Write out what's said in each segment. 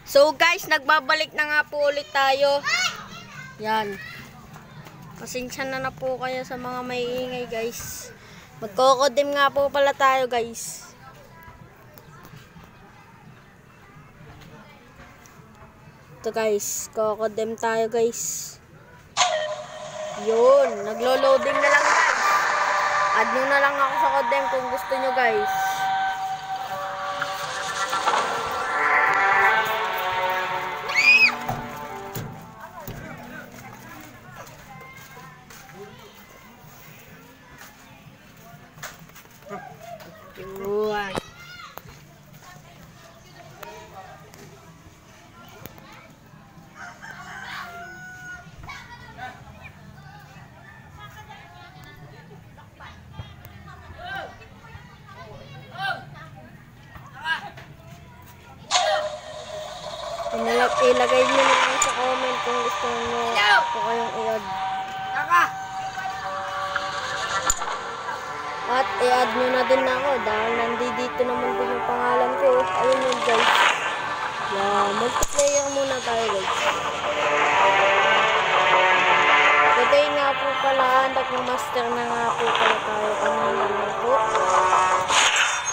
So guys, nagbabalik na nga po ulit tayo. Yan. Pasensya na po kayo sa mga maiingay guys. Magkokodim nga po pala tayo guys. Ito guys, kokodim tayo guys. Yun, naglo-loading na lang guys. Add nyo na lang ako sa kodem kung gusto nyo guys. Yun. Ilagay nyo na lang sa comment kung gusto nyo po kayong i-add. At i-add nyo na din ako dahil nandito naman din yung pangalan ko. Ayun yun guys. Yeah, multiplayer muna tayo guys. Today nga po pala, nag-master na nga po pala tayo kanina na po.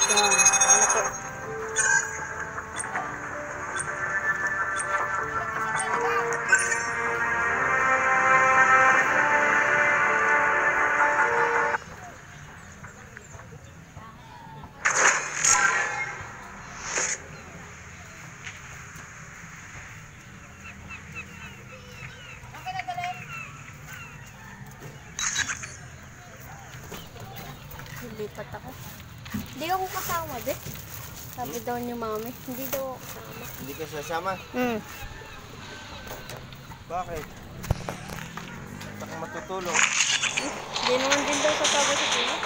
Yan, ano po. Lipat ako. Hindi ako kasama, be. Sabi daw ni mami. Hindi daw ako kasama. Hindi ka sasama? Bakit? Baka matutulog. Hindi naman din daw kasama sa tula.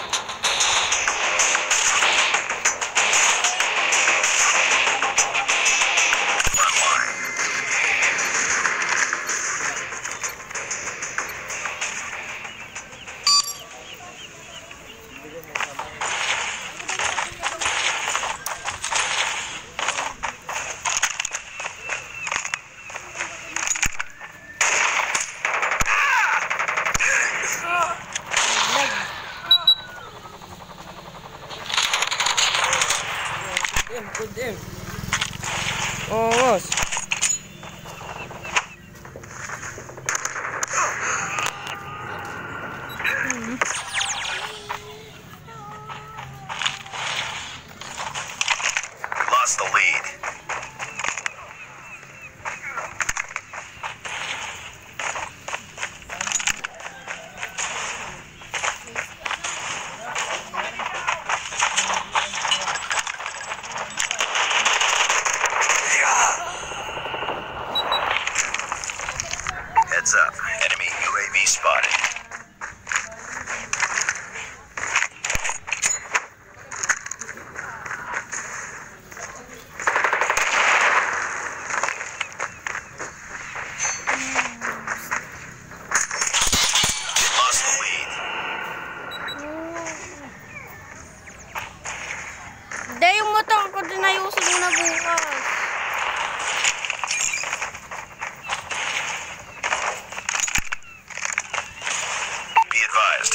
Good damn. Oh, boss. Lost the lead. Heads up. Enemy UAV spotted. Lost the lead. Hindi, yung motor ko din ayusin mo na bukas.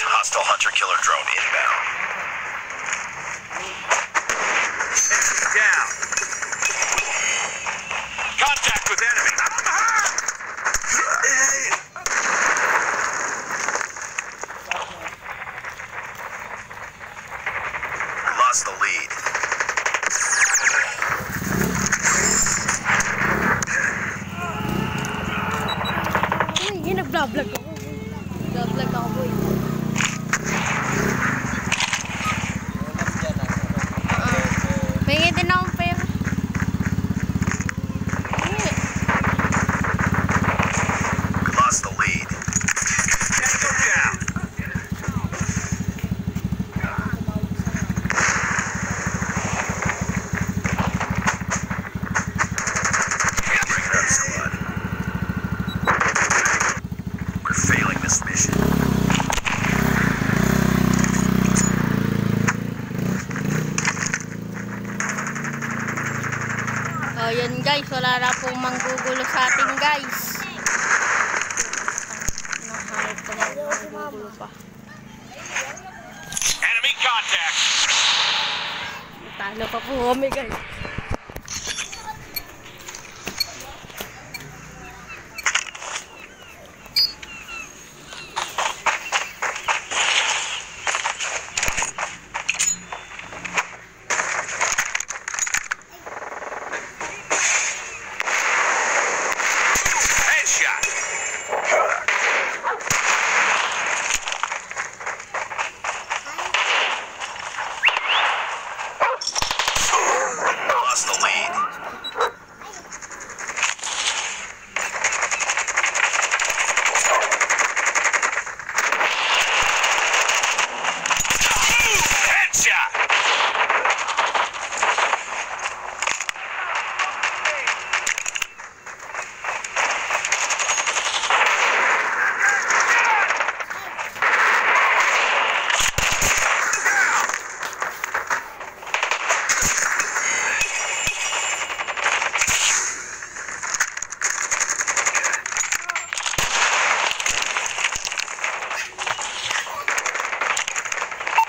Hostile hunter-killer drone inbound. Enemy down. Contact with enemy. Lost the lead. Ay, nag-vlog ako. Nag-vlog ako boy. Pengen din akong pera. Lost the lead. Tango down. Bring it up, squad. We're Yan guys, wala na pong manggugulo sa atin guys. Naharap ka na manggugulo pa. Enemy contact. Talo pa po kami guys. Headshot. Lost the lead. Headshot.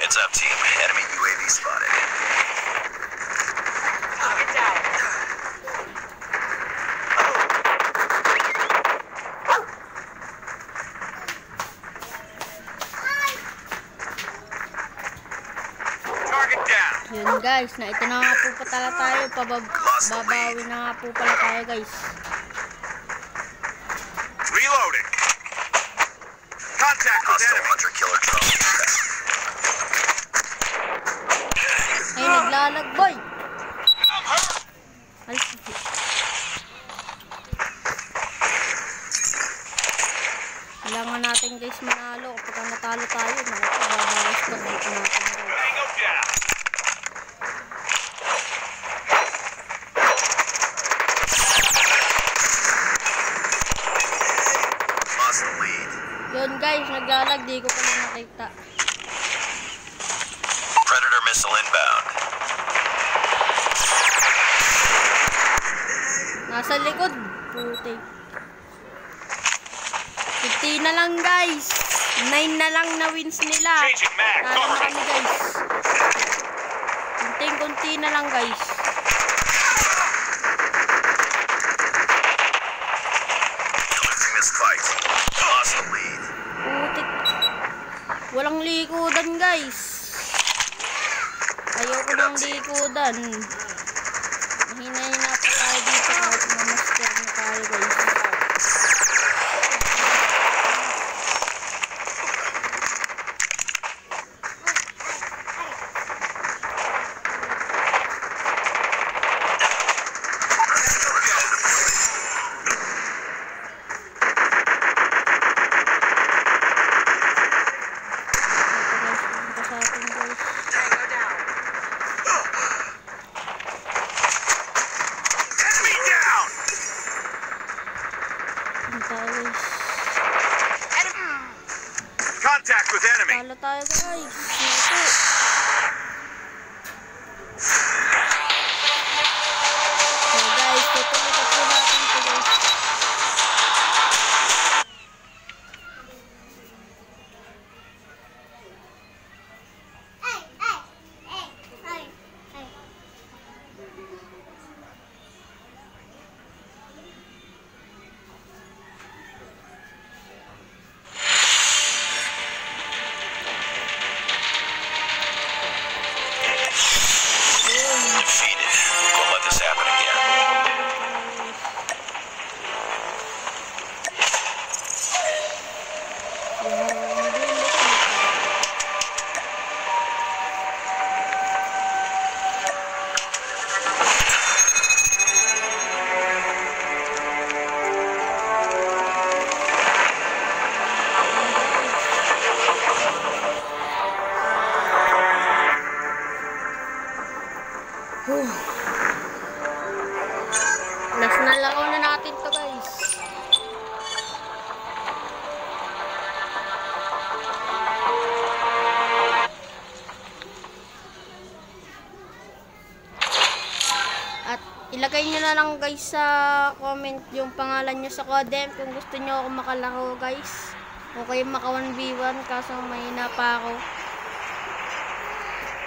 Heads up, team. Enemy UAV spotted. Target down. Yun guys, na ito na nga po pala tayo. Babawi na nga po pala tayo guys. Reloading. Contact with enemy. Hunter-killer drone. Ay, naglalagboy. Ay, sige. Kailangan natin guys manalo. Kapag natalo tayo, babawas na dito natin. Tango down. Lost the lead. Yun guys, naglalag. Di ko pala nakita. Predator missile inbound. Nasa likod. Putik. 50 na lang guys. 9 na lang na wins nila. Changing mag. Talo na Cover kami me. guys. Kunting-kunti na lang guys. Losing this fight. Lost the lead. Putik. Walang likodan guys. Ayoko ng likodan. Mahina-hina pa tayo dito kahit mga master na tayo guys. Enemy down. Contact with enemy. Talo tayo guys. Ito. So guys, tutuloy pa po natin ito guys. Defeated. Don't let this happen again. Last na lang na natin to guys. At ilagay nyo na na lang guys sa comment yung pangalan nyo sa Codem kung gusto nyo ako makalaro guys. Okay, maka 1v1 kaso mahina pa ako.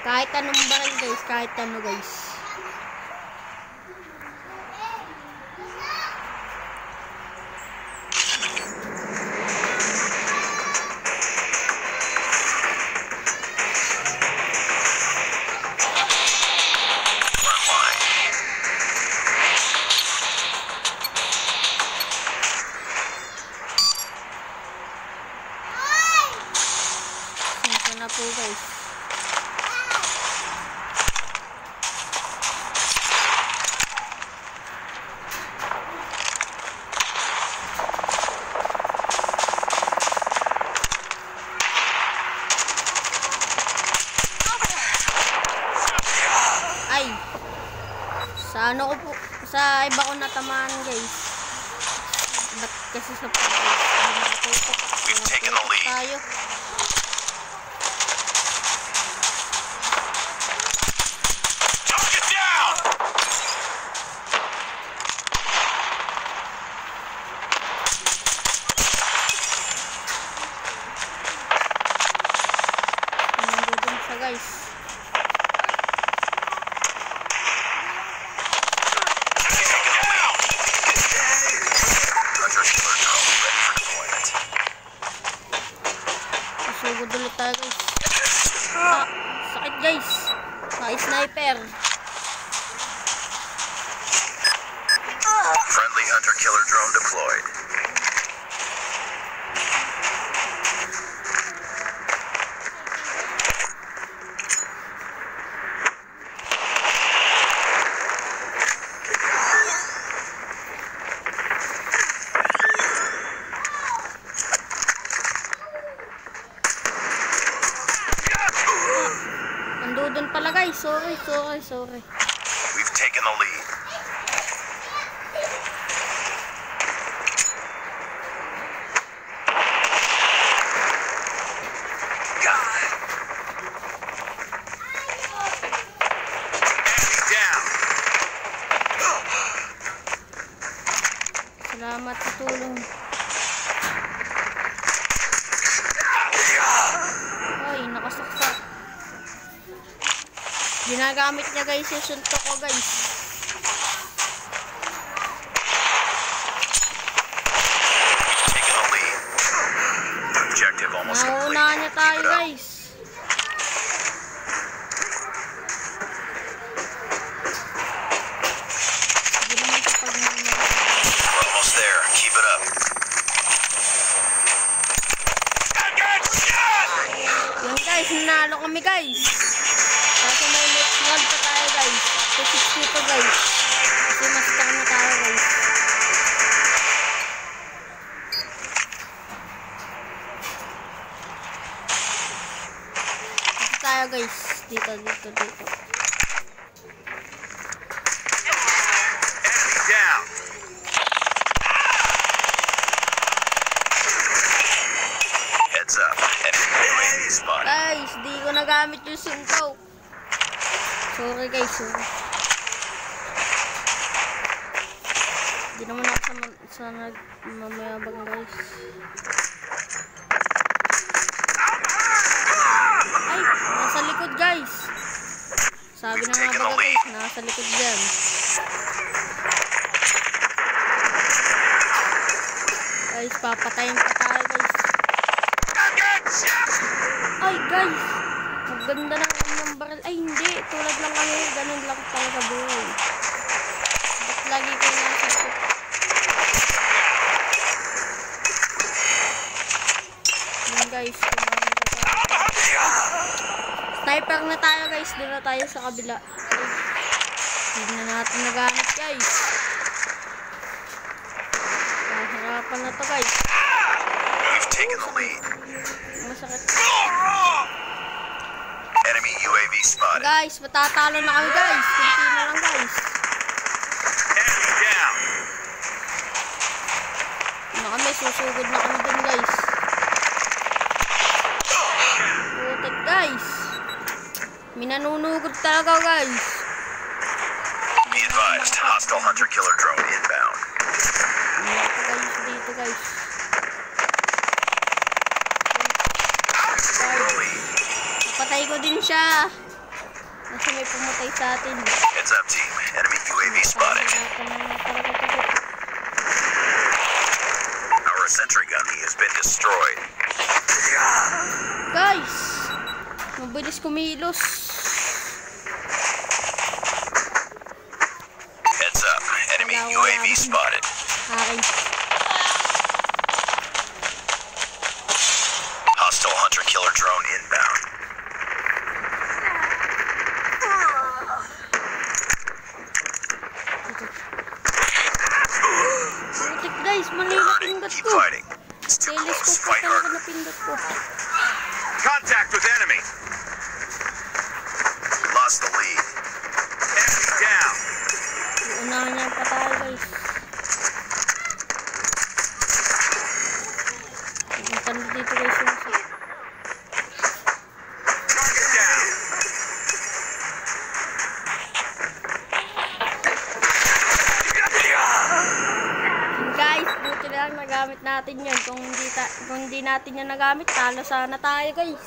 Kahit anong baril guys, kahit ano guys. Ito na po guys. Ay, sa ano ko po, sa iba ko natamaan guys. Ba't kasi sa We've taken the lead. tayo. Target down! Nandun siya guys. Hunter killer drone ready for deployment. Susugod ulit tayo guys. Ah, sakit guys. Sniper. Friendly hunter killer drone deployed. Nandun pala guys. Sorry. We've taken the lead. Salamat sa tulong. Ay, nakasaksak. Ginagamit niya guys yung suntok ko guys. Taking the lead. Objective almost complete. Nauunahan niya tayo Keep it up. guys. Hindi naman sa pagmamahal. We're almost there. Keep it up. Yan guys, nanalo kami guys. Kasi may next round pa tayo guys. Up to 60 pa guys. Kasi master na tayo guys. Dito tayo guys. Dito. Enemy down. Heads up. Enemy UAV spotted. Guys, di ko nagamit yung suntok. Sorry guys, sorry. Di naman ako sa nagmamayabang guys. Ay, nasa likod guys. Sabi ng mga baga guys, nasa likod dyan. Guys, papatayin pa tayo guys. Ay guys, maganda ng kanyang baril. Ay hindi, tulad lang kami, ganun lang talaga buhay. Ba't lagi ko nasa shoot? Yan guys, sniper na tayo guys, doon na tayo sa kabila. Hindi na natin nagamit guys. Mahirapan na to guys. We've taken the lead. Masakit. Enemy UAV spotted. Guys, matatalo na kami guys. Kunti na lang guys. Enemy down. Na kami, susugod na kami dun guys. Putik guys. Minanunugod talaga guys. Be advised, hostile Hostile hunter-killer drone inbound. Dito guys. Napatay ko din siya. Kasi may pumatay sa atin. Heads up, team. Enemy UAV spotted. Our sentry gun has been destroyed. Guys, mabilis kumilos. Heads up. Enemy UAV spotted. Akin. Hostile hunter-killer drone inbound. Putik guys, mali They're na hurting. pindot Keep ko. fighting. It's too close. Telescope Fight pa talaga harder. na pindot ko. Contact with enemy. Lost the lead. Enemy down. Uunahan niya ang patay guys. Pupunta na dito guys yung isa. Target down. Guys, buti na lang nagamit natin yan. Kung hindi natin yan nagamit, talo sana tayo guys.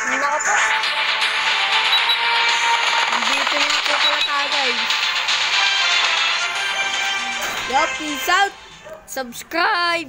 Nako po. Dito na po pala tayo guys. Yo, peace out. Subscribe.